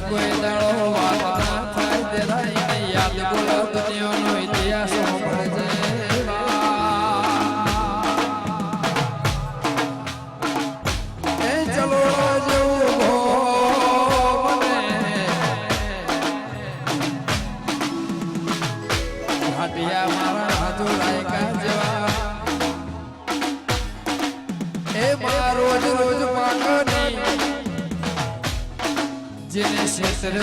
કોઈ દાડો વાત ના થાય તેરા એને યાદ બોલો દુનિયાનો ઇતિહાસ સાંભળજે એ ચલો જેવું મને હાટિયા મારા હાજુ લાયકા જેવા એ મારા રોજ રોજ પાકની જેને ક્ષેત્ર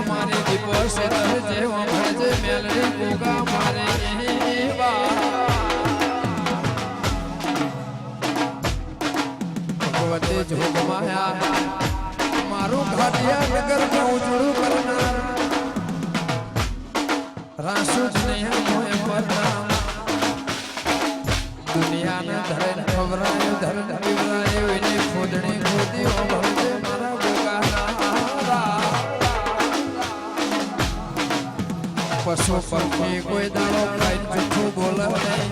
મારે દીપો ક્ષેત્ર જેવો ભજે મેલડી ગોગા મારે ભગવતી જોગ માયા મારું ઘાટિયા નગર માં ઉજળું કરનાર રાસુ જ નહીં મોય પરનામ દુનિયાને ધરે ખબરાયો ધરે પીવરાયો એની ખોદણી ખોદી ભજે મારા પશુ પક્ષી કોઈ દાડો કઈ જૂઠું બોલે નહીં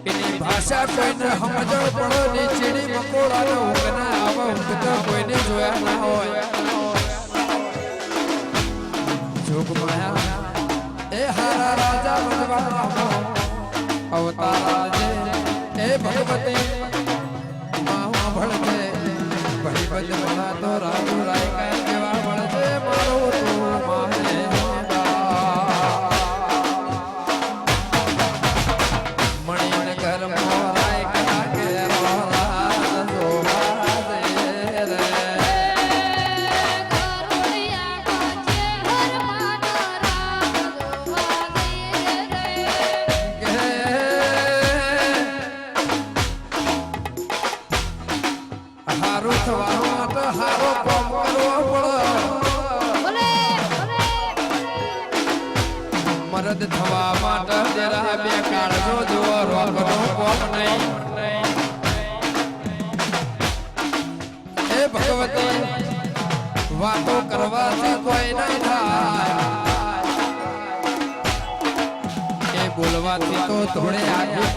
એની ભાષા કોઈને સમજણ પડો ની ચીડી મકોડા ને ઊંઘના આવા ઊંઘતા કોઈને જોયા ના હોય જોગ માયા એ હારા રાજા બનવાનો અવતાર જે એ ભગવતી માવા ભળજે ભળી બજવા તો રાજુ રાયકા જેવા ભળજે મારો તું માહે મરદ થવા માટે જરા બે કાળજો જુઓ રોકનો કોમ નહીં એ ભગવતી વાતો કરવાથી કોઈ નહીં થાય એ બોલવાથી તો થોડે આગળ